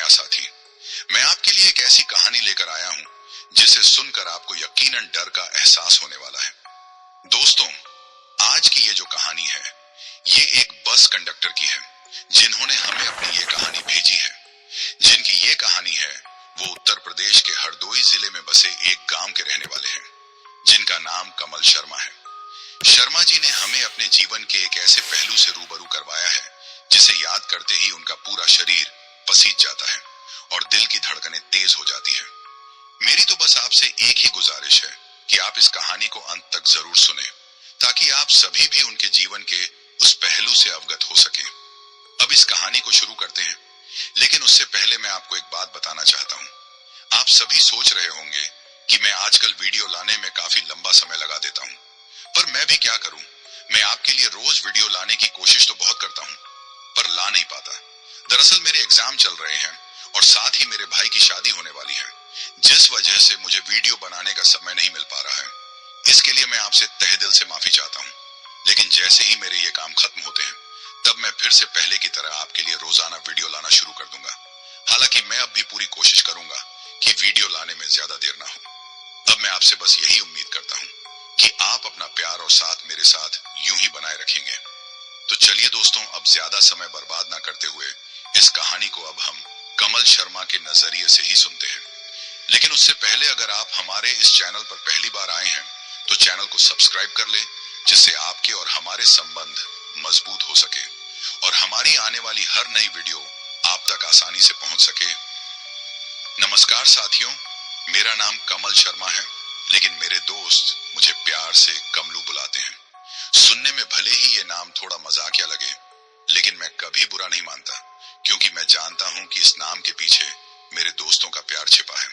साथी, मैं आपके लिए एक ऐसी कहानी लेकर आया हूं जिसे सुनकर आपको यकीनन डर का एहसास होने वाला है। दोस्तों, आज की ये जो कहानी है, ये एक बस कंडक्टर की है जिन्होंने हमें अपनी ये कहानी भेजी है। जिनकी ये कहानी है वो उत्तर प्रदेश के हरदोई जिले में बसे एक गांव के रहने वाले हैं, जिनका नाम कमल शर्मा है। शर्मा जी ने हमें अपने जीवन के एक ऐसे पहलू से रूबरू करवाया है जिसे याद करते ही उनका पूरा शरीर पसीज जाता है और दिल की धड़कनें तेज हो जाती है। मेरी तो बस आपसे एक ही गुजारिश है कि आप इस कहानी को अंत तक जरूर सुने, ताकि आप सभी भी उनके जीवन के उस पहलू से अवगत हो सके। अब इस कहानी को शुरू करते हैं, लेकिन उससे पहले मैं आपको एक बात बताना चाहता हूँ। आप सभी सोच रहे होंगे कि मैं आजकल वीडियो लाने में काफी लंबा समय लगा देता हूँ, पर मैं भी क्या करूँ। मैं आपके लिए रोज वीडियो लाने की कोशिश तो बहुत करता हूँ, पर ला नहीं पाता। दरअसल मेरे एग्जाम चल रहे हैं और साथ ही मेरे भाई की शादी होने वाली है, जिस वजह से मुझे वीडियो बनाने का समय नहीं मिल पा रहा है। इसके लिए मैं आपसे तहे दिल से माफी चाहता हूँ, लेकिन जैसे ही मेरे ये काम खत्म होते हैं तब मैं फिर से पहले की तरह आपके लिए रोजाना वीडियो लाना शुरू कर दूंगा। हालांकि मैं अब भी पूरी कोशिश करूंगा कि वीडियो लाने में ज्यादा देर ना हो। अब मैं आपसे बस यही उम्मीद करता हूँ कि आप अपना प्यार और साथ मेरे साथ यूं ही बनाए रखेंगे। तो चलिए दोस्तों, अब ज्यादा समय बर्बाद ना करते हुए इस कहानी को अब हम कमल शर्मा के नजरिए से ही सुनते हैं। लेकिन उससे पहले अगर आप हमारे इस चैनल पर पहली बार आए हैं तो चैनल को सब्सक्राइब कर लें, जिससे आपके और हमारे संबंध मजबूत हो सके और हमारी आने वाली हर नई वीडियो आप तक आसानी से पहुंच सके। नमस्कार साथियों, मेरा नाम कमल शर्मा है, लेकिन मेरे दोस्त मुझे प्यार से कमलू बुलाते हैं। सुनने में भले ही ये नाम थोड़ा मजाकिया लगे, लेकिन मैं कभी बुरा नहीं मानता, क्योंकि मैं जानता हूं कि इस नाम के पीछे मेरे दोस्तों का प्यार छिपा है।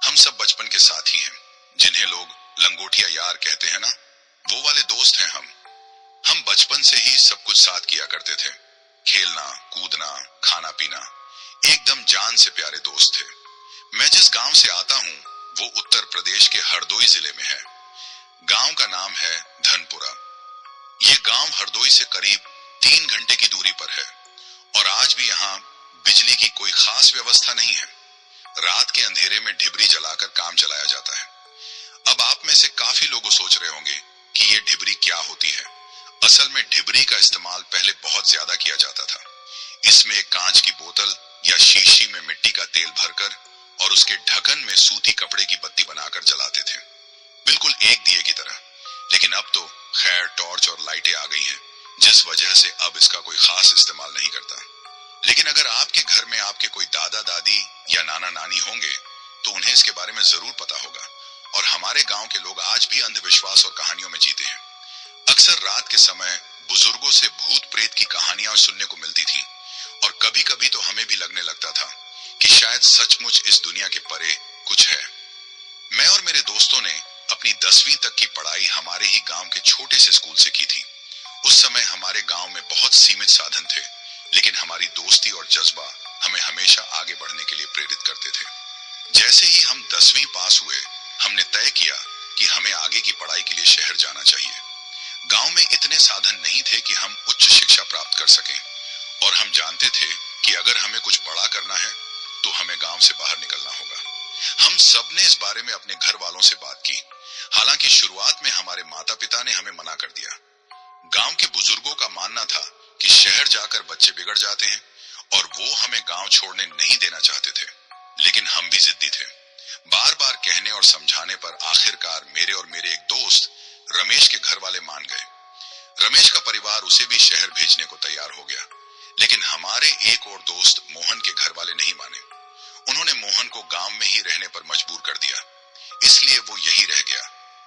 हम सब बचपन के साथी हैं, जिन्हें लोग लंगोटिया यार कहते हैं ना, वो वाले दोस्त हैं हम बचपन से ही सब कुछ साथ किया करते थे। खेलना, कूदना, खाना पीना, एकदम जान से प्यारे दोस्त थे। मैं जिस गांव से आता हूं वो उत्तर प्रदेश के हरदोई जिले में है। गांव का नाम है धनपुरा। ये गांव हरदोई से करीब 3 घंटे की दूरी पर है और आज भी यहाँ बिजली की कोई खास व्यवस्था नहीं है। रात के अंधेरे में ढिबरी जलाकर काम चलाया जाता है। अब आप में से काफी लोग सोच रहे होंगे कि ये ढिबरी क्या होती है। असल में ढिबरी का इस्तेमाल पहले बहुत ज्यादा किया जाता था। इसमें एक कांच की बोतल या शीशी में मिट्टी का तेल भरकर और उसके ढक्कन में सूती कपड़े की बत्ती बनाकर जलाते थे, बिल्कुल एक दिए की तरह। लेकिन अब तो खैर टॉर्च और लाइटें आ गई हैं, जिस वजह से अब इसका कोई खास इस्तेमाल नहीं करता। लेकिन अगर आपके घर में आपके कोई दादा दादी या नाना नानी होंगे तो उन्हें इसके बारे में जरूर पता होगा। और हमारे गांव के लोग आज भी अंधविश्वास और कहानियों में जीते हैं। अक्सर रात के समय बुजुर्गों से भूत प्रेत की कहानियां सुनने को मिलती थी और कभी कभी तो हमें भी लगने लगता था कि शायद सचमुच इस दुनिया के परे कुछ है। मैं और मेरे दोस्तों ने अपनी 10वीं तक की पढ़ाई हमारे ही गांव के छोटे से स्कूल से की थी। उस समय हमारे गांव में बहुत सीमित साधन थे, लेकिन हमारी दोस्ती और जज्बा हमें हमेशा आगे बढ़ने के लिए प्रेरित करते थे। जैसे ही हम 10वीं पास हुए, हमने तय किया कि हमें आगे की पढ़ाई के लिए शहर जाना चाहिए। गांव में इतने साधन नहीं थे कि हम उच्च शिक्षा प्राप्त कर सकें, और हम जानते थे कि अगर हमें कुछ बड़ा करना है तो हमें गांव से बाहर निकलना होगा। हम सब ने इस बारे में अपने घर वालों से बात की। हालांकि शुरुआत में हमारे माता पिता ने हमें मना कर दिया। गांव के बुजुर्गों का मानना था कि शहर जाकर बच्चे बिगड़ जाते हैं और वो हमें गांव छोड़ने नहीं देना चाहते थे। लेकिन हम भी जिद्दी थे। बार बार कहने और समझाने पर आखिरकार मेरे और मेरे एक दोस्त रमेश के घर वाले मान गए। रमेश का परिवार उसे भी शहर भेजने को तैयार हो गया, लेकिन हमारे एक और दोस्त मोहन के घर वाले नहीं माने। उन्होंने मोहन को गांव में ही रहने पर मजबूर कर दिया, इसलिए वो यही रह गया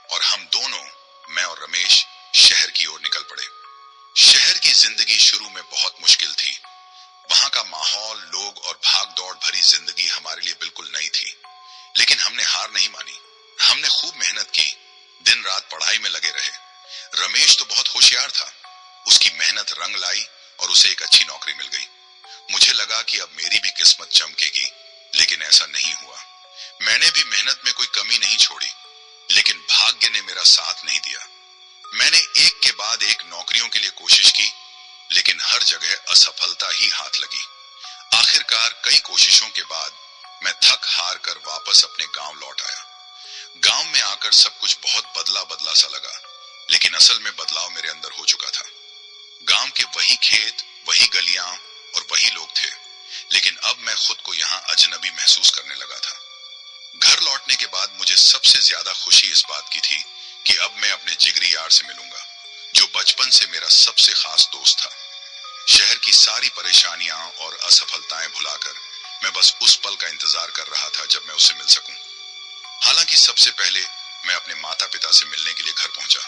और हम दोनों, मैं और रमेश, शहर की ओर निकल पड़े। शहर की जिंदगी शुरू में बहुत मुश्किल थी। वहां का माहौल, लोग और भाग दौड़ भरी जिंदगी हमारे लिए बिल्कुल नई थी, लेकिन हमने हार नहीं मानी। हमने खूब मेहनत की, दिन रात पढ़ाई में लगे रहे। रमेश तो बहुत होशियार था, उसकी मेहनत रंग लाई और उसे एक अच्छी नौकरी मिल गई। मुझे लगा कि अब मेरी भी किस्मत चमकेगी, लेकिन ऐसा नहीं हुआ। मैंने भी मेहनत में कोई कमी नहीं छोड़ी, लेकिन भाग्य ने मेरा साथ नहीं दिया। मैंने एक के बाद एक नौकरियों के लिए कोशिश की, लेकिन हर जगह असफलता ही हाथ लगी। आखिरकार कई कोशिशों के बाद मैं थक हार कर वापस अपने गांव लौट आया। गांव में आकर सब कुछ बहुत बदला बदला सा लगा, लेकिन असल में बदलाव मेरे अंदर हो चुका था। गांव के वही खेत, वही गलियां और वही लोग थे, लेकिन अब मैं खुद को यहाँ अजनबी महसूस करने लगा था। घर लौटने के बाद मुझे सबसे ज्यादा खुशी इस बात की थी कि अब मैं अपने जिगरी यार से मिलूंगा, जो बचपन से मेरा सबसे खास दोस्त था। शहर की सारी परेशानियां और असफलताएं भुलाकर मैं बस उस पल का इंतजार कर रहा था जब मैं उससे मिल सकूं। हालांकि सबसे पहले मैं अपने माता पिता से मिलने के लिए घर पहुंचा।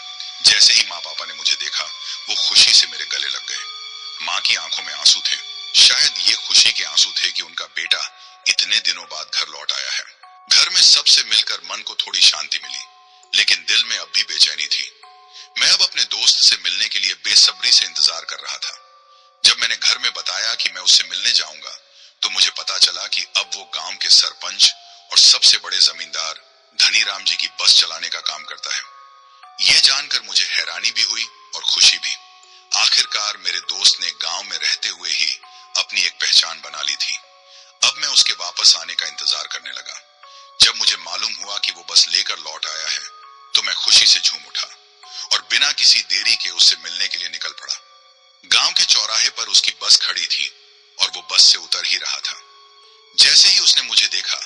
जैसे ही माँ पापा ने मुझे देखा, वो खुशी से मेरे गले लग गए। माँ की आंखों में आंसू थे। शायद ये खुशी के आंसू थे कि उनका बेटा इतने दिनों बाद घर लौट आया है। घर में सबसे मिलकर मन को थोड़ी शांति मिली, लेकिन दिल में अब भी बेचैनी थी। मैं अब अपने दोस्त से मिलने के लिए बेसब्री से इंतजार कर रहा था। जब मैंने घर में बताया कि मैं उससे मिलने जाऊंगा, तो मुझे पता चला कि अब वो गांव के सरपंच और सबसे बड़े जमींदार धनीराम जी की बस चलाने का काम करता है। ये जानकर मुझे हैरानी भी हुई और खुशी भी। आखिरकार मेरे दोस्त ने गांव में रहते हुए ही अपनी एक पहचान बना ली थी। अब मैं उसके वापस आने का इंतजार करने लगा। जब मुझे मालूम हुआ कि वो बस लेकर लौट आया है, तो मैं खुशी से झूम उठा और बिना किसी देरी के उससे मिलने के लिए निकल पड़ा। गांव के चौराहे पर उसकी बस खड़ी थी और वो बस से उतर ही रहा था। जैसे ही उसने मुझे देखा,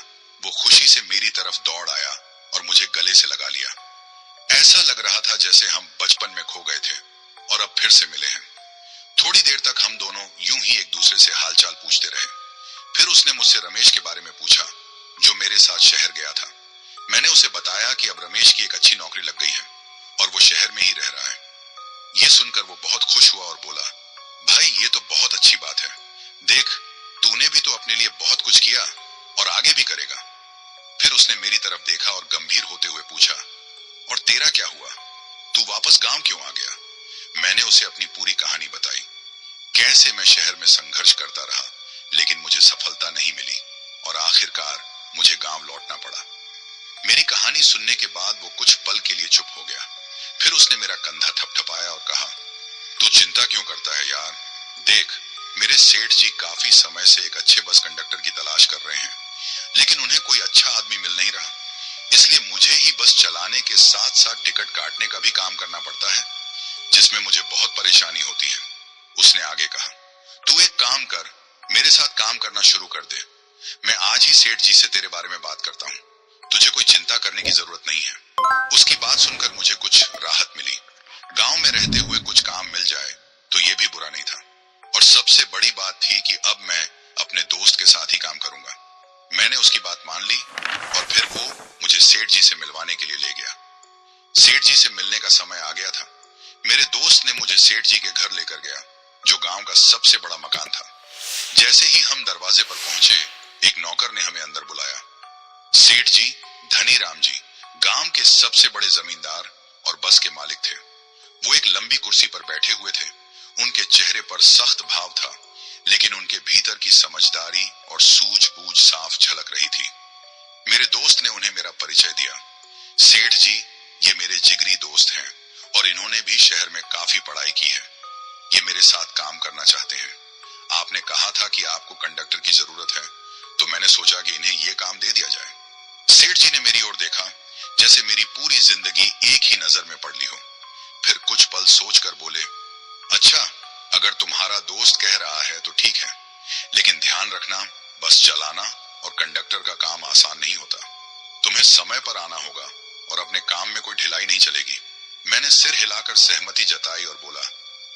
वो खुशी से मेरी तरफ दौड़ आया और मुझे गले से लगा लिया। ऐसा लग रहा था जैसे हम बचपन में खो गए थे और अब फिर से मिले हैं। थोड़ी देर तक हम दोनों यूं ही एक दूसरे से हालचाल पूछते रहे। फिर उसने मुझसे रमेश के बारे में पूछा, जो मेरे साथ शहर गया था। मैंने उसे बताया कि अब रमेश की एक अच्छी नौकरी लग गई है और वो शहर में ही रह रहा है। ये सुनकर वो बहुत खुश हुआ और बोला, भाई ये तो बहुत अच्छी बात है। देख, तूने भी तो अपने लिए बहुत कुछ किया और आगे भी करेगा। फिर उसने मेरी तरफ देखा और गंभीर होते हुए पूछा, और तेरा क्या हुआ? तू वापस गांव क्यों आ गया? मैंने उसे अपनी पूरी कहानी बताई। कैसे मैं शहर में संघर्ष करता रहा, लेकिन मुझे सफलता नहीं मिली और आखिरकार मुझे गांव लौटना पड़ा। मेरी कहानी सुनने के बाद वो कुछ पल के लिए चुप हो गया। फिर उसने मेरा कंधा थपथपाया और कहा, तू चिंता क्यों करता है यार? देख, मेरे सेठ जी काफी समय से एक अच्छे बस कंडक्टर की तलाश कर रहे हैं, लेकिन उन्हें कोई अच्छा आदमी मिल नहीं रहा। इसलिए मुझे ही बस चलाने के साथ साथ टिकट काटने का भी काम करना पड़ता है, जिसमें मुझे बहुत परेशानी होती है। उसने आगे कहा, तू एक काम कर, मेरे साथ काम करना शुरू कर दे। मैं आज ही सेठ जी से तेरे बारे में बात करता हूँ। तुझे कोई चिंता करने की जरूरत नहीं है। उसकी बात सुनकर मुझे कुछ राहत मिली। गांव में रहते हुए कुछ काम मिल जाए तो ये भी बुरा नहीं था। और सबसे बड़ी बात थी कि अब मैं अपने दोस्त के साथ ही काम करूंगा। मैंने उसकी बात मान ली और फिर वो मुझे सेठ जी से मिलवाने के लिए ले गया। सेठ जी से मिलने का समय आ गया था। मेरे दोस्त ने मुझे सेठ जी के घर लेकर गया, जो गांव का सबसे बड़ा मकान था। जैसे ही हम दरवाजे पर पहुंचे, एक नौकर ने हमें अंदर बुलाया। सेठ जी धनीराम जी गांव के सबसे बड़े जमींदार और बस के मालिक थे। वो एक लंबी कुर्सी पर बैठे हुए थे। उनके चेहरे पर सख्त भाव था, लेकिन उनके भीतर की समझदारी और सूझबूझ साफ झलक रही थी। मेरे दोस्त ने उन्हें मेरा परिचय दिया। सेठ जी, ये मेरे जिगरी दोस्त हैं और इन्होंने भी शहर में काफी पढ़ाई की है। ये मेरे साथ काम करना चाहते हैं। आपने कहा था कि आपको कंडक्टर की जरूरत है, तो मैंने सोचा कि इन्हें ये काम दे दिया जाए। सेठ जी ने मेरी ओर देखा, जैसे मेरी पूरी जिंदगी एक ही नजर में पड़ ली हो। फिर कुछ पल सोचकर बोले, अच्छा, अगर तुम्हारा दोस्त कह रहा है तो ठीक है, लेकिन ध्यान रखना, बस चलाना और कंडक्टर का काम आसान नहीं होता। तुम्हें समय पर आना होगा और अपने काम में कोई ढिलाई नहीं चलेगी। मैंने सिर हिलाकर सहमति जताई और बोला,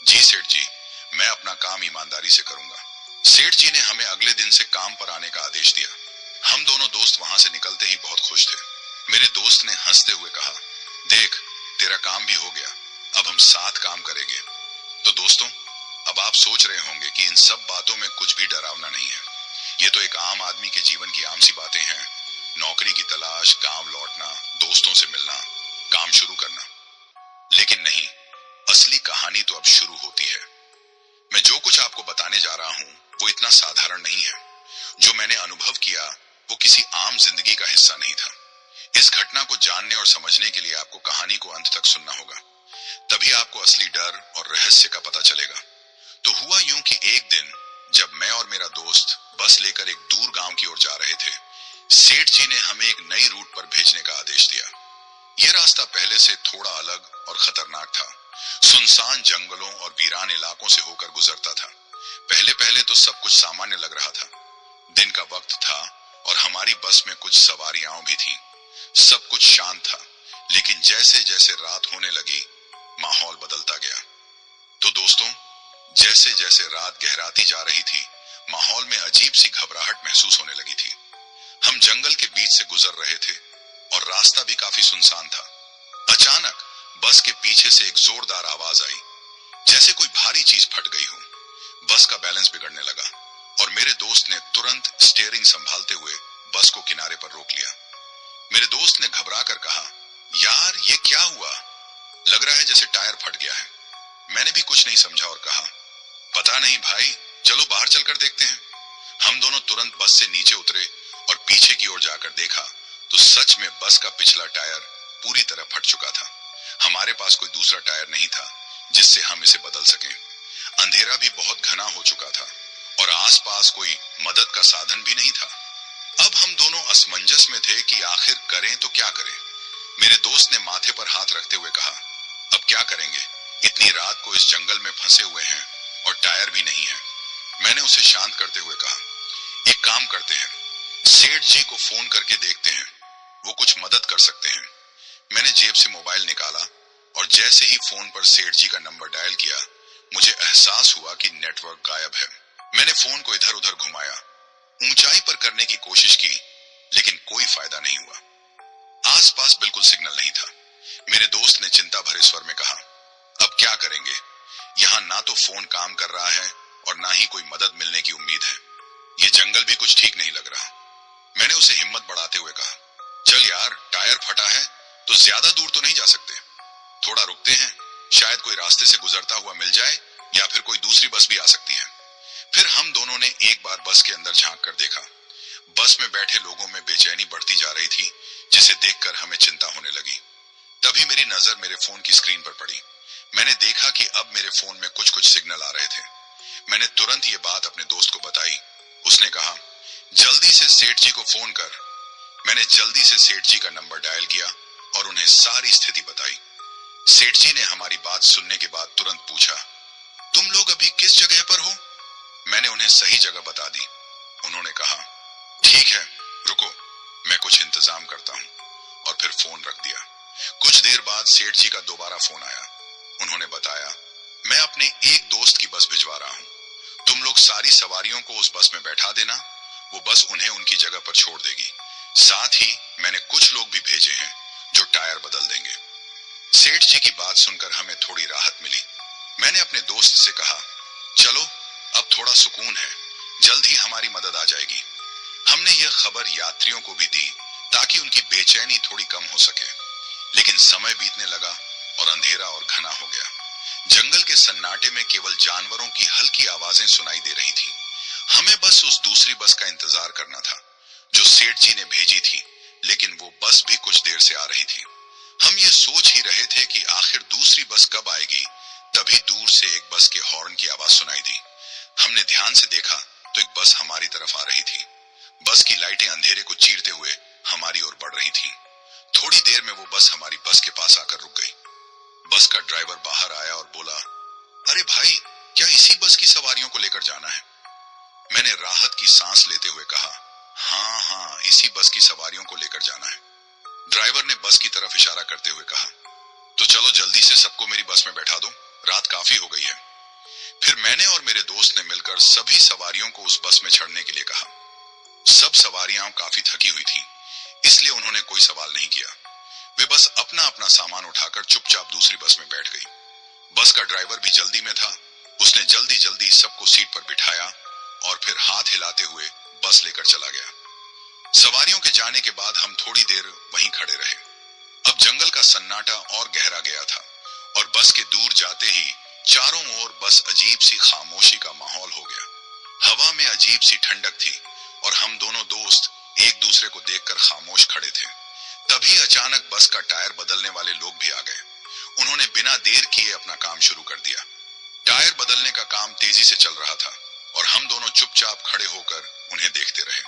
जी सेठ जी, मैं अपना काम ईमानदारी से करूंगा। सेठ जी ने हमें अगले दिन से काम पर आने का आदेश दिया। हम दोनों दोस्त वहां से निकलते ही बहुत खुश थे। मेरे दोस्त ने हंसते हुए कहा, देख, तेरा काम भी हो गया, अब हम साथ काम करेंगे। तो दोस्तों, अब आप सोच रहे होंगे कि इन सब बातों में कुछ भी डरावना नहीं है। ये तो एक आम आदमी के जीवन की आम सी बातें हैं। नौकरी की तलाश, गांव लौटना, दोस्तों से मिलना, काम शुरू करना। लेकिन नहीं, असली कहानी तो अब शुरू होती है। मैं जो कुछ आपको बताने जा रहा हूं, वो इतना साधारण नहीं है। जो मैंने अनुभव किया, वो किसी आम जिंदगी का हिस्सा नहीं था। इस घटना को जानने और समझने के लिए आपको कहानी को अंत तक सुनना होगा। तभी आपको असली डर और रहस्य का पता चलेगा। तो हुआ यूं कि एक दिन जब मैं और मेरा दोस्त बस लेकर एक दूर गांव की ओर जा रहे थे, सेठ जी ने हमें एक नई रूट पर भेजने का आदेश दिया। यह रास्ता पहले से थोड़ा अलग और खतरनाक था। सुनसान जंगलों और वीरान इलाकों से होकर गुजरता था। पहले पहले तो सब कुछ सामान्य लग रहा था। दिन का वक्त था और हमारी बस में कुछ सवारियां भी थीं। सब कुछ शांत था, लेकिन जैसे जैसे रात होने लगी, माहौल बदलता गया। तो दोस्तों, जैसे जैसे रात गहराती जा रही थी, माहौल में अजीब सी घबराहट महसूस होने लगी थी। हम जंगल के बीच से गुजर रहे थे और रास्ता भी काफी सुनसान था। अचानक बस के पीछे से एक जोरदार आवाज आई, जैसे कोई भारी चीज फट गई हो। बस का बैलेंस बिगड़ने लगा और मेरे दोस्त ने तुरंत स्टीयरिंग संभालते हुए बस को किनारे पर रोक लिया। मेरे दोस्त ने घबरा कर कहा, यार ये क्या हुआ? लग रहा है जैसे टायर फट गया है। मैंने भी कुछ नहीं समझा और कहा, पता नहीं भाई, चलो बाहर चलकर देखते हैं। हम दोनों तुरंत बस से नीचे उतरे और पीछे की ओर जाकर देखा तो सच में बस का पिछला टायर पूरी तरह फट चुका था। हमारे पास कोई दूसरा टायर नहीं था जिससे हम इसे बदल सकें। अंधेरा भी बहुत घना हो चुका था और आसपास कोई मदद का साधन भी नहीं था। अब हम दोनों असमंजस में थे कि आखिर करें तो क्या करें। मेरे दोस्त ने माथे पर हाथ रखते हुए कहा, अब क्या करेंगे? इतनी रात को इस जंगल में फंसे हुए हैं और टायर भी नहीं है। मैंने उसे शांत करते हुए कहा, एक काम करते हैं, सेठ जी को फोन करके देखते हैं, वो कुछ मदद कर सकते हैं। मैंने जेब से मोबाइल निकाला और जैसे ही फोन पर सेठ जी का नंबर डायल किया, मुझे एहसास हुआ कि नेटवर्क गायब है। मैंने फोन को इधर उधर घुमाया, ऊंचाई पर करने की कोशिश की, लेकिन कोई फायदा नहीं हुआ। आसपास बिल्कुल सिग्नल नहीं था। मेरे दोस्त ने चिंता भरे स्वर में कहा, अब क्या करेंगे? यहाँ ना तो फोन काम कर रहा है और ना ही कोई मदद मिलने की उम्मीद है। ये जंगल भी कुछ ठीक नहीं लग रहा। मैंने उसे हिम्मत बढ़ाते हुए कहा, चल यार, टायर फटा है तो ज्यादा दूर तो नहीं जा सकते, थोड़ा रुकते हैं, शायद कोई रास्ते से गुजरता हुआ मिल जाए या फिर कोई दूसरी बस भी आ सकती है। फिर हम दोनों ने एक बार बस के अंदर झांक कर देखा। बस में बैठे लोगों में बेचैनी बढ़ती जा रही थी, जिसे देखकर हमें चिंता होने लगी। तभी मेरी नजर मेरे फोन की स्क्रीन पर पड़ी। मैंने देखा कि अब मेरे फोन में कुछ कुछ सिग्नल आ रहे थे। मैंने तुरंत ये बात अपने दोस्त को बताई। उसने कहा, जल्दी से सेठ जी को फोन कर। मैंने जल्दी से सेठ जी का नंबर डायल किया और उन्हें सारी स्थिति बताई। सेठ जी ने हमारी बात सुनने के बाद तुरंत पूछा, तुम लोग अभी किस जगह पर हो? मैंने उन्हें सही जगह बता दी। उन्होंने कहा, ठीक है, रुको, मैं कुछ इंतजाम करता हूँ, और फिर फोन रख दिया। कुछ देर बाद सेठ जी का दोबारा फोन आया। उन्होंने बताया, मैं अपने एक दोस्त की बस भिजवा रहा हूँ, तुम लोग सारी सवारियों को उस बस में बैठा देना, वो बस उन्हें उनकी जगह पर छोड़ देगी। साथ ही मैंने कुछ लोग भी भेजे हैं जो टायर बदल देंगे। सेठ जी की बात सुनकर हमें थोड़ी राहत मिली। मैंने अपने दोस्त से कहा, चलो अब थोड़ा सुकून है, जल्द ही हमारी मदद आ जाएगी। हमने यह खबर यात्रियों को भी दी ताकि उनकी बेचैनी थोड़ी कम हो सके। लेकिन समय बीतने लगा और अंधेरा और घना हो गया। जंगल के सन्नाटे में केवल जानवरों की हल्की आवाजें सुनाई दे रही थी। हमें बस उस दूसरी बस का इंतजार करना था जो सेठ जी ने भेजी थी, लेकिन वो बस भी कुछ देर से आ रही थी। हम ये सोच ही रहे थे कि आखिर दूसरी बस कब आएगी, तभी दूर से एक बस के हॉर्न की आवाज सुनाई दी। हमने ध्यान से देखा तो एक बस हमारी तरफ आ रही थी। बस की लाइटें अंधेरे को चीरते हुए हमारी ओर बढ़ रही थीं। थोड़ी देर में वो बस हमारी बस के पास आकर रुक गई। बस का ड्राइवर बाहर आया और बोला, अरे भाई, क्या इसी बस की सवारियों को लेकर जाना है? मैंने राहत की सांस लेते हुए कहा, हाँ, इसी बस की सवारियों को लेकर जाना है। ड्राइवर ने बस की तरफ इशारा करते हुए कहा, तो चलो जल्दी से सबको मेरी बस में बैठा दो, रात काफी हो गई है। फिर मैंने और मेरे दोस्त ने मिलकर सभी सवारियों को उस बस में चढ़ने के लिए कहा। सब सवारियां काफी थकी हुई थी, इसलिए उन्होंने कोई सवाल नहीं किया। वे बस अपना अपना सामान उठाकर चुपचाप दूसरी बस में बैठ गई। बस का ड्राइवर भी जल्दी में था। उसने जल्दी जल्दी सबको सीट पर बिठाया और फिर हाथ हिलाते हुए बस लेकर चला गया। सवारियों के जाने के बाद हम थोड़ी देर वहीं खड़े रहे। अब जंगल का सन्नाटा और गहरा गया था और बस के दूर जाते ही चारों ओर बस अजीब सी खामोशी का माहौल हो गया। हवा में अजीब सी ठंडक थी और हम दोनों दोस्त एक दूसरे को देखकर खामोश खड़े थे। तभी अचानक बस का टायर बदलने वाले लोग भी आ गए। उन्होंने बिना देर किए अपना काम शुरू कर दिया। टायर बदलने का काम तेजी से चल रहा था और हम दोनों चुपचाप खड़े होकर उन्हें देखते रहे।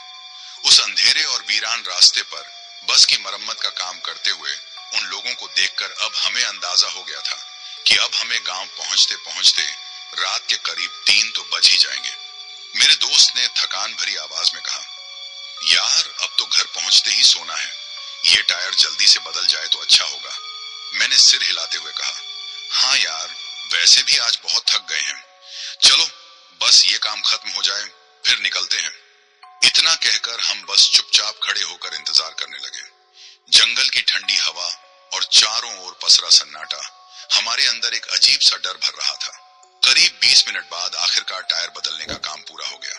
उस अंधेरे और वीरान रास्ते पर बस की मरम्मत का काम करते हुए उन लोगों को देखकर अब हमें अंदाजा हो गया था कि अब हमें गांव पहुंचते पहुंचते रात के करीब 3 तो बज ही जाएंगे। मेरे दोस्त ने थकान भरी आवाज में कहा, यार अब तो घर पहुंचते ही सोना है, ये टायर जल्दी से बदल जाए तो अच्छा होगा। मैंने सिर हिलाते हुए कहा, हाँ यार, वैसे भी आज बहुत थक गए हैं, चलो बस ये काम खत्म हो जाए फिर निकलते हैं। इतना कहकर हम बस चुपचाप खड़े होकर इंतजार करने लगे। जंगल की ठंडी हवा और चारों ओर पसरा सन्नाटा हमारे अंदर एक अजीब सा डर भर रहा था। करीब 20 मिनट बाद आखिरकार टायर बदलने का काम पूरा हो गया।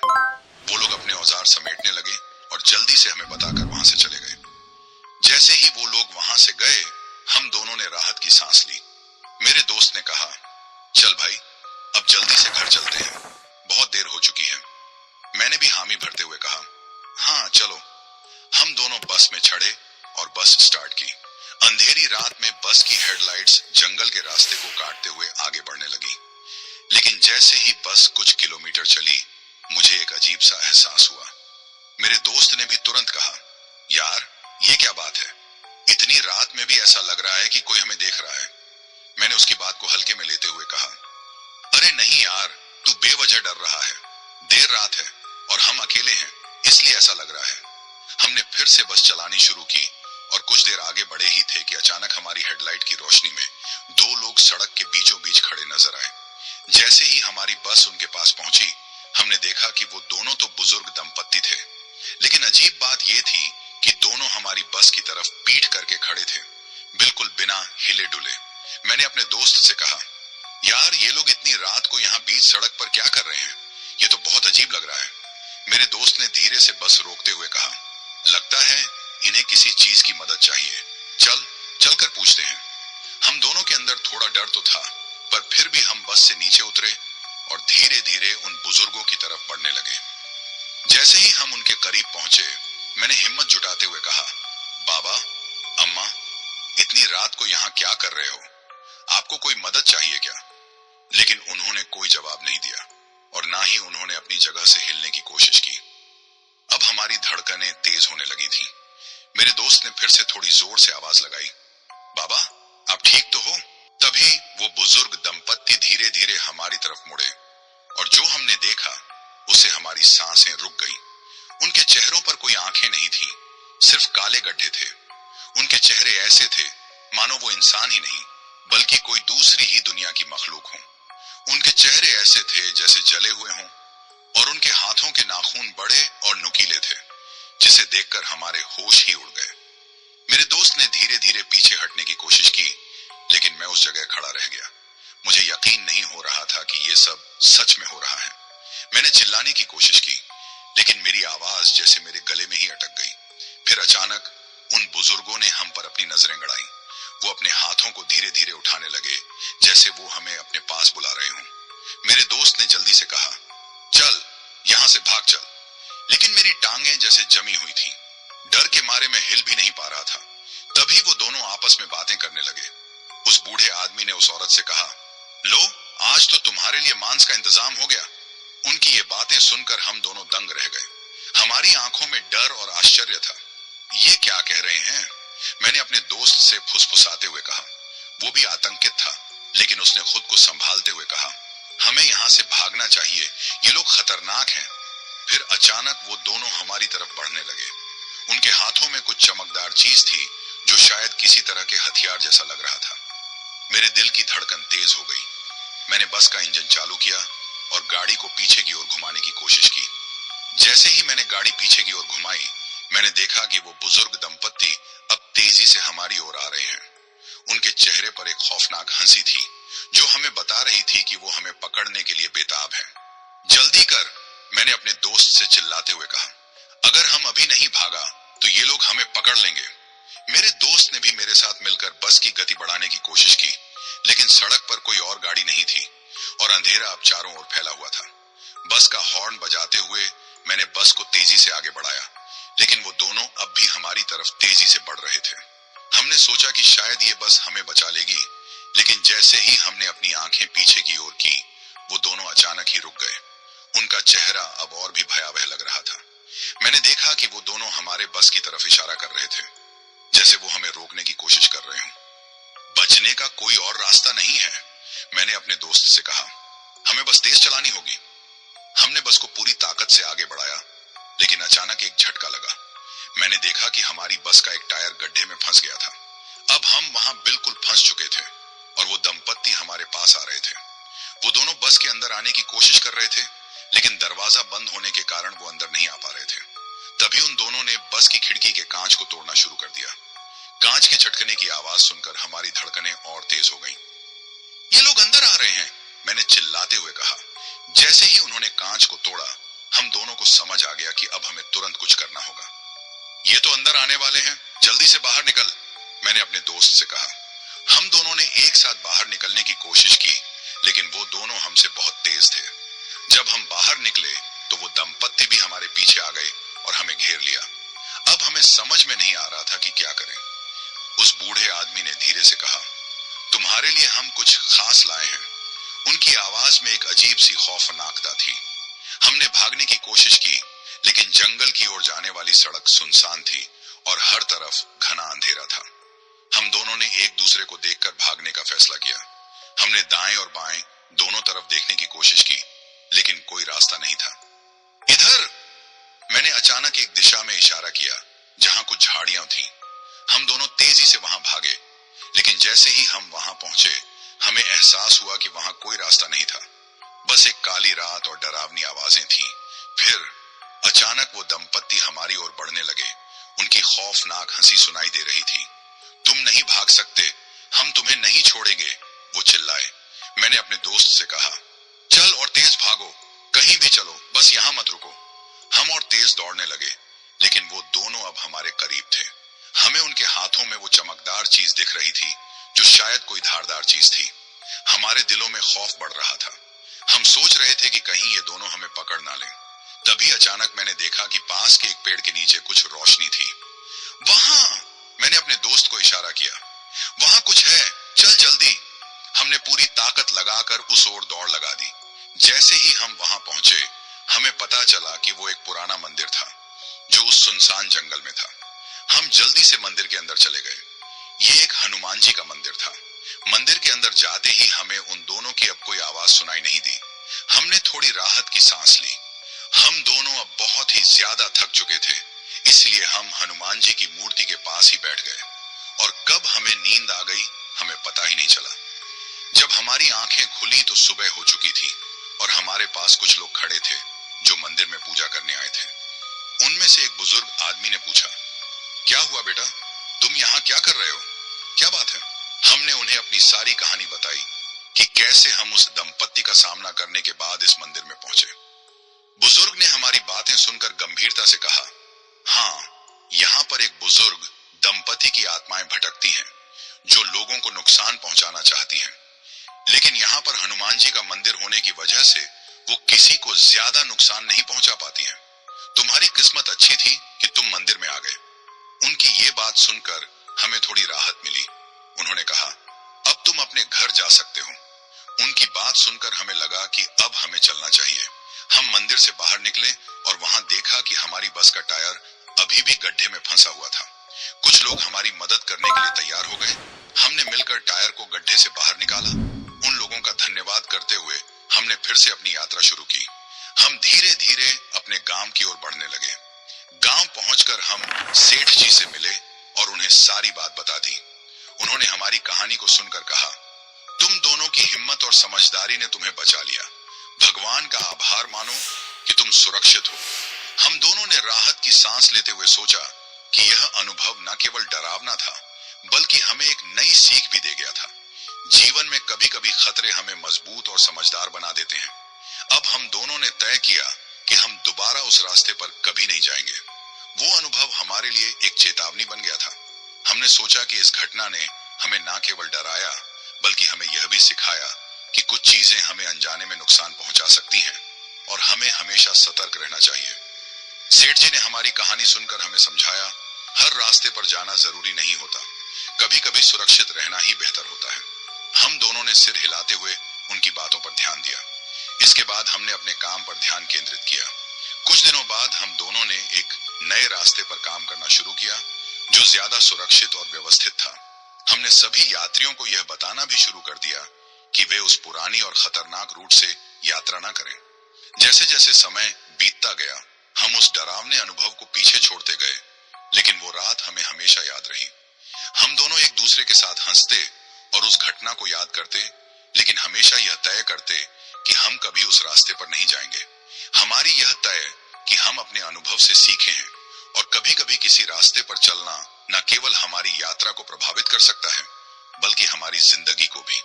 वो लोग अपने औजार समेटने लगे और जल्दी से हमें बताकर वहां से चले गए। जैसे ही वो लोग वहां से गए, हम दोनों ने राहत की सांस ली। मेरे दोस्त ने कहा, चल भाई, अब जल्दी से घर चलते हैं, बहुत देर हो चुकी है। मैंने भी हामी भरते हुए कहा, हाँ चलो। हम दोनों बस में चढ़े और बस स्टार्ट की। अंधेरी रात में बस की हेडलाइट्स जंगल के रास्ते को काटते हुए आगे बढ़ने लगी। लेकिन जैसे ही बस कुछ किलोमीटर चली, मुझे एक अजीब सा एहसास हुआ। मेरे दोस्त ने भी तुरंत कहा, यार ये क्या बात है, इतनी रात में भी ऐसा लग रहा है कि कोई हमें देख रहा है। मैंने उसकी बात को हल्के में लेते हुए कहा, अरे नहीं यार, तू बेवजह डर रहा है, देर रात है और हम अकेले हैं, इसलिए ऐसा लग रहा है। हमने फिर से बस चलानी शुरू की और कुछ देर आगे बढ़े ही थे कि अचानक हमारी हेडलाइट की रोशनी में 2 लोग सड़क के बीचों बीच खड़े नजर आए। जैसे ही हमारी बस उनके पास पहुंची, हमने देखा कि वो दोनों तो बुजुर्ग दंपत्ति थे, लेकिन अजीब बात ये थी कि दोनों हमारी बस की तरफ पीठ करके खड़े थे, बिल्कुल बिना हिले डुले। मैंने अपने दोस्त से कहा, यार ये लोग इतनी रात को यहाँ बीच सड़क पर क्या कर रहे हैं, ये तो बहुत अजीब लग रहा है। मेरे दोस्त ने धीरे से बस रोकते हुए कहा, लगता है इन्हें किसी चीज की मदद चाहिए, चल कर पूछते हैं। हम दोनों के अंदर थोड़ा डर तो था, पर फिर भी हम बस से नीचे उतरे और धीरे धीरे उन बुजुर्गों की तरफ बढ़ने लगे। जैसे ही हम उनके करीब पहुंचे, मैंने हिम्मत जुटाते हुए कहा, बाबा, अम्मा, इतनी रात को यहाँ क्या कर रहे हो, आपको कोई मदद चाहिए क्या? लेकिन उन्होंने कोई जवाब नहीं दिया और ना ही उन्होंने अपनी जगह से हिलने की कोशिश की। अब हमारी धड़कनें तेज होने लगी थी। मेरे दोस्त ने फिर से थोड़ी जोर से आवाज लगाई, बाबा आप ठीक तो हो? तभी वो बुजुर्ग दंपत्ति धीरे धीरे हमारी तरफ मुड़े और जो हमने देखा उससे हमारी सांसें रुक गई। उनके चेहरों पर कोई आंखें नहीं थी, सिर्फ काले गड्ढे थे। उनके चेहरे ऐसे थे मानो वो इंसान ही नहीं बल्कि कोई दूसरी ही दुनिया की मखलूक हो। उनके चेहरे ऐसे थे जैसे जले हुए हों और उनके हाथों के नाखून बड़े और नुकीले थे, जिसे देखकर हमारे होश ही उड़ गए। मेरे दोस्त ने धीरे धीरे पीछे हटने की कोशिश की, लेकिन मैं उस जगह खड़ा रह गया। मुझे यकीन नहीं हो रहा था कि ये सब सच में हो रहा है। मैंने चिल्लाने की कोशिश की, लेकिन मेरी आवाज जैसे मेरे गले में ही अटक गई। फिर अचानक उन बुजुर्गों ने हम पर अपनी नजरें गड़ाई। वो अपने हाथों को धीरे धीरे उठाने लगे, जैसे वो हमें अपने पास बुला रहे हों। मेरे दोस्त ने जल्दी से कहा, चल यहां से भाग चल। लेकिन मेरी टांगें जैसे जमी हुई थी, डर के मारे मैं हिल भी नहीं पा रहा था। तभी वो दोनों आपस में बातें करने लगे। उस बूढ़े आदमी ने उस औरत से कहा, लो आज तो तुम्हारे लिए मांस का इंतजाम हो गया। उनकी ये बातें सुनकर हम दोनों दंग रह गए। हमारी आंखों में डर और आश्चर्य था। ये क्या कह रहे हैं? मैंने अपने दोस्त से फुसफुसाते हुए कहा। वो भी आतंकित था, लेकिन उसने खुद को संभालते हुए कहा, हमें यहाँ से भागना चाहिए, ये लोग खतरनाक हैं। फिर अचानक वो दोनों हमारी तरफ बढ़ने लगे। उनके हाथों में कुछ चमकदार चीज थी जो शायद किसी तरह के हथियार जैसा लग रहा था। मेरे दिल की धड़कन तेज हो गई। मैंने बस का इंजन चालू किया और गाड़ी को पीछे की ओर घुमाने की कोशिश की। जैसे ही मैंने गाड़ी पीछे की ओर घुमाई, मैंने देखा कि वो बुजुर्ग दंपत्ति अब तेजी से हमारी ओर आ रहे हैं। उनके चेहरे पर एक खौफनाक हंसी थी जो हमें बता रही थी कि वो हमें पकड़ने के लिए बेताब हैं। जल्दी कर, मैंने अपने दोस्त से चिल्लाते हुए कहा। अगर हम अभी नहीं भागा तो ये लोग हमें पकड़ लेंगे। मेरे दोस्त ने भी मेरे साथ मिलकर बस की गति बढ़ाने की कोशिश की, लेकिन सड़क पर कोई और गाड़ी नहीं थी और अंधेरा अब चारों ओर फैला हुआ था। बस का हॉर्न बजाते हुए मैंने बस को तेजी से आगे बढ़ाया, लेकिन वो दोनों अब भी हमारी तरफ तेजी से बढ़ रहे थे। हमने सोचा कि शायद ये बस हमें बचा लेगी, लेकिन जैसे ही हमने अपनी आंखें पीछे की ओर की, वो दोनों अचानक ही रुक गए। उनका चेहरा अब और भी भयावह लग रहा था। मैंने देखा कि वो दोनों हमारे बस की तरफ इशारा कर रहे थे, जैसे वो हमें रोकने की कोशिश कर रहे हों। बचने का कोई और रास्ता नहीं है, मैंने अपने दोस्त से कहा। हमें बस तेज चलानी होगी। हमने बस को पूरी ताकत से आगे बढ़ाया, लेकिन अचानक एक झटका लगा। मैंने देखा कि हमारी बस का एक टायर गड्ढे में फंस गया था। अब हम वहां बिल्कुल फंस चुके थे और वो दंपत्ति हमारे पास आ रहे थे। वो दोनों बस के अंदर आने की कोशिश कर रहे थे, लेकिन दरवाजा बंद होने के कारण वो अंदर नहीं आ पा रहे थे। तभी उन दोनों ने बस की खिड़की के कांच को तोड़ना शुरू कर दिया। कांच के झटकने की आवाज सुनकर हमारी धड़कनें और तेज हो गईं। ये लोग अंदर आ रहे हैं, मैंने चिल्लाते हुए कहा। जैसे ही उन्होंने कांच को तोड़ा, हम दोनों को समझ आ गया कि अब हमें तुरंत कुछ करना होगा। ये तो अंदर आने वाले हैं, जल्दी से बाहर निकल, मैंने अपने दोस्त से कहा। हम दोनों ने एक साथ बाहर निकलने की कोशिश की, लेकिन वो दोनों हमसे बहुत तेज थे। जब हम बाहर निकले तो वो दंपत्ति भी हमारे पीछे आ गए और हमें घेर लिया। अब हमें समझ में नहीं आ रहा था कि क्या करें। उस बूढ़े आदमी ने धीरे से कहा, तुम्हारे लिए हम कुछ खास लाए हैं। उनकी आवाज में एक अजीब सी खौफनाकता थी। हमने भागने की कोशिश की, लेकिन जंगल की ओर जाने वाली सड़क सुनसान थी और हर तरफ घना अंधेरा था। हम दोनों ने एक दूसरे को देखकर भागने का फैसला किया। हमने दाएं और बाएं दोनों तरफ देखने की कोशिश की, लेकिन कोई रास्ता नहीं था। इधर, मैंने अचानक एक दिशा में इशारा किया जहां कुछ झाड़ियां थीं। हम दोनों तेजी से वहां भागे, लेकिन जैसे ही हम वहां पहुंचे, हमें एहसास हुआ कि वहां कोई रास्ता नहीं था। बस एक काली रात और डरावनी आवाजें थीं। फिर अचानक वो दंपत्ति हमारी ओर बढ़ने लगे। उनकी खौफनाक हंसी सुनाई दे रही थी। तुम नहीं भाग सकते, हम तुम्हें नहीं छोड़ेंगे, वो चिल्लाए। मैंने अपने दोस्त से कहा, चल और तेज भागो, कहीं भी चलो, बस यहां मत रुको। हम और तेज दौड़ने लगे, लेकिन वो दोनों अब हमारे करीब थे। हमें उनके हाथों में वो चमकदार चीज दिख रही थी, जो शायद कोई धारदार चीज थी। हमारे दिलों में खौफ बढ़ रहा था। हम सोच रहे थे कि कहीं ये दोनों हमें पकड़ ना लें। तभी अचानक मैंने देखा कि पास के एक पेड़ के नीचे कुछ रोशनी थी। वहां, मैंने अपने दोस्त को इशारा किया, वहां कुछ है, चल जल्दी। हमने पूरी ताकत लगाकर उस ओर दौड़ लगा दी। जैसे ही हम वहां पहुंचे, हमें पता चला कि वो एक पुराना मंदिर था, जो उस सुनसान जंगल में था। हम जल्दी से मंदिर के अंदर चले गए। ये एक हनुमान जी का मंदिर था। मंदिर के अंदर जाते ही हमें उन दोनों की अब कोई आवाज सुनाई नहीं दी। हमने थोड़ी राहत की सांस ली। हम दोनों अब बहुत ही ज्यादा थक चुके थे, इसलिए हम हनुमान जी की मूर्ति के पास ही बैठ गए। और कब हमें नींद आ गई, हमें पता ही नहीं चला। जब हमारी आंखें खुली तो सुबह हो चुकी थी और हमारे पास कुछ लोग खड़े थे जो मंदिर में पूजा करने आए थे। उनमें से एक बुजुर्ग आदमी ने पूछा, क्या हुआ बेटा, तुम यहाँ क्या कर रहे हो, क्या बात है? हमने उन्हें अपनी सारी कहानी बताई कि कैसे हम उस दंपत्ति का सामना करने के बाद इस मंदिर में पहुंचे। बुजुर्ग ने हमारी बातें सुनकर गंभीरता से कहा, हाँ, यहाँ पर एक बुजुर्ग दंपति की आत्माएं भटकती हैं, जो लोगों को नुकसान पहुंचाना चाहती हैं। लेकिन यहाँ पर हनुमान जी का मंदिर होने की वजह से वो किसी को ज्यादा नुकसान नहीं पहुंचा पाती हैं। तुम्हारी किस्मत अच्छी थी कि तुम मंदिर में आ गए। उनकी ये बात सुनकर हमें थोड़ी राहत मिली। उन्होंने कहा, अब तुम अपने घर जा सकते हो। उनकी बात सुनकर हमें लगा कि अब हमें चलना चाहिए। हम मंदिर से बाहर निकले और वहां देखा कि हमारी बस का टायर अभी भी गड्ढे में फंसा हुआ था। कुछ लोग हमारी मदद करने के लिए तैयार हो गए। हमने मिलकर टायर को गड्ढे से बाहर निकाला। उन लोगों का धन्यवाद करते हुए हमने फिर से अपनी यात्रा शुरू की। हम धीरे धीरे अपने गांव की ओर बढ़ने लगे। गांव पहुंचकर हम सेठ जी से मिले और उन्हें सारी बात बता दी। उन्होंने हमारी कहानी को सुनकर कहा, तुम दोनों की हिम्मत और समझदारी ने तुम्हें बचा लिया। भगवान का आभार मानो कि तुम सुरक्षित हो। हम दोनों ने राहत की सांस लेते हुए सोचा कि यह अनुभव न केवल डरावना था, बल्कि हमें एक नई सीख भी दे गया था। जीवन में कभी कभी खतरे हमें मजबूत और समझदार बना देते हैं। अब हम दोनों ने तय किया कि हम दोबारा उस रास्ते पर कभी नहीं जाएंगे। वो अनुभव हमारे लिए एक चेतावनी बन गया था। हमने सोचा कि इस घटना ने हमें न केवल डराया, बल्कि हमें यह भी सिखाया कि कुछ चीजें हमें अनजाने में नुकसान पहुंचा सकती हैं और हमें हमेशा सतर्क रहना चाहिए। सेठ जी ने हमारी कहानी सुनकर हमें समझाया, हर रास्ते पर जाना जरूरी नहीं होता, कभी कभी सुरक्षित रहना ही बेहतर होता है। हम दोनों ने सिर हिलाते हुए उनकी बातों पर ध्यान दिया। इसके बाद हमने अपने काम पर ध्यान केंद्रित किया। कुछ दिनों बाद हम दोनों ने एक नए रास्ते पर काम करना शुरू किया जो ज्यादा सुरक्षित और व्यवस्थित था। हमने सभी यात्रियों को यह बताना भी शुरू कर दिया कि वे उस पुरानी और खतरनाक रूट से यात्रा न करें। जैसे जैसे समय बीतता गया हम उस डरावने अनुभव को पीछे छोड़ते गए, लेकिन वो रात हमें हमेशा याद रही। हम दोनों एक दूसरे के साथ हंसते और उस घटना को याद करते, लेकिन हमेशा यह तय करते कि हम कभी उस रास्ते पर नहीं जाएंगे। हमारी यह तय कि हम अपने अनुभव से सीखे हैं और कभी कभी किसी रास्ते पर चलना न केवल हमारी यात्रा को प्रभावित कर सकता है बल्कि हमारी जिंदगी को भी।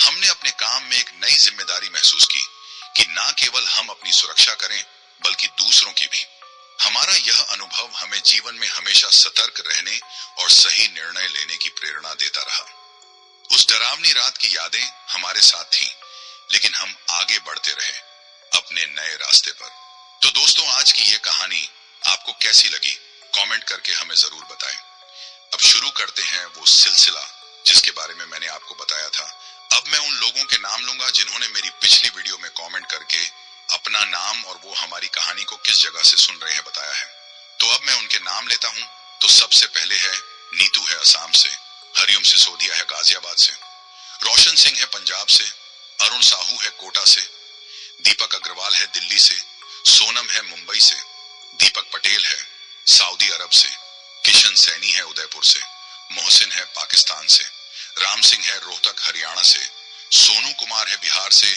हमने अपने काम में एक नई जिम्मेदारी महसूस की कि न केवल हम अपनी सुरक्षा करें बल्कि दूसरों की भी। हमारा यह अनुभव हमें जीवन में हमेशा सतर्क रहने और सही निर्णय लेने की प्रेरणा देता रहा। उस डरावनी रात की यादें हमारे साथ थीं, लेकिन हम आगे बढ़ते रहे अपने नए रास्ते पर। तो दोस्तों, आज की ये कहानी आपको कैसी लगी कमेंट करके हमें जरूर बताएं। अब शुरू करते हैं वो सिलसिला जिसके बारे में मैंने आपको बताया था। अब मैं उन लोगों के नाम लूंगा जिन्होंने मेरी पिछली वीडियो में कमेंट करके अपना नाम और वो हमारी कहानी को किस जगह से सुन रहे हैं बताया है। तो अब मैं उनके नाम लेता हूं। तो सबसे पहले है नीतू है असम से, हरिओम सिसोदिया है गाजियाबाद से, रोशन सिंह है पंजाब से, अरुण साहू है कोटा से, दीपक अग्रवाल है दिल्ली से, सोनम है मुंबई से, दीपक पटेल है सऊदी अरब से, किशन सैनी है उदयपुर से, मोहसिन है पाकिस्तान से, राम सिंह है रोहतक हरियाणा से, सोनू कुमार है बिहार से,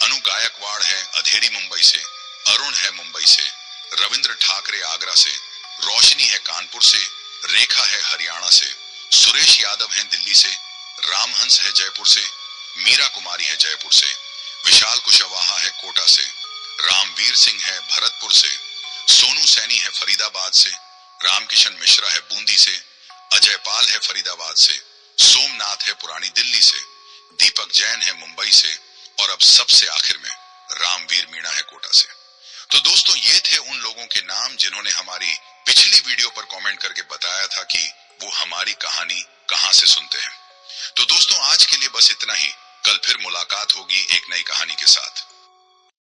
अनु गायकवाड़ है अधेरी मुंबई से, अरुण है मुंबई से, रविंद्र ठाकरे आगरा से, रोशनी है कानपुर से, रेखा है हरियाणा से, सुरेश यादव है दिल्ली से, रामहंस है जयपुर से, मीरा कुमारी है जयपुर से, विशाल कुशवाहा है कोटा से, रामवीर सिंह है भरतपुर से, सोनू सैनी है फरीदाबाद से, रामकिशन मिश्रा है बूंदी से, अजय पाल है फरीदाबाद से, सोमनाथ है पुरानी दिल्ली से, दीपक जैन है मुंबई से और अब सबसे आखिर में रामवीर मीणा है कोटा से। तो दोस्तों, ये थे उन लोगों के नाम जिन्होंने हमारी पिछली वीडियो पर कमेंट करके बताया था कि वो हमारी कहानी कहां से सुनते हैं। तो दोस्तों, आज के लिए बस इतना ही। कल फिर मुलाकात होगी एक नई कहानी के साथ।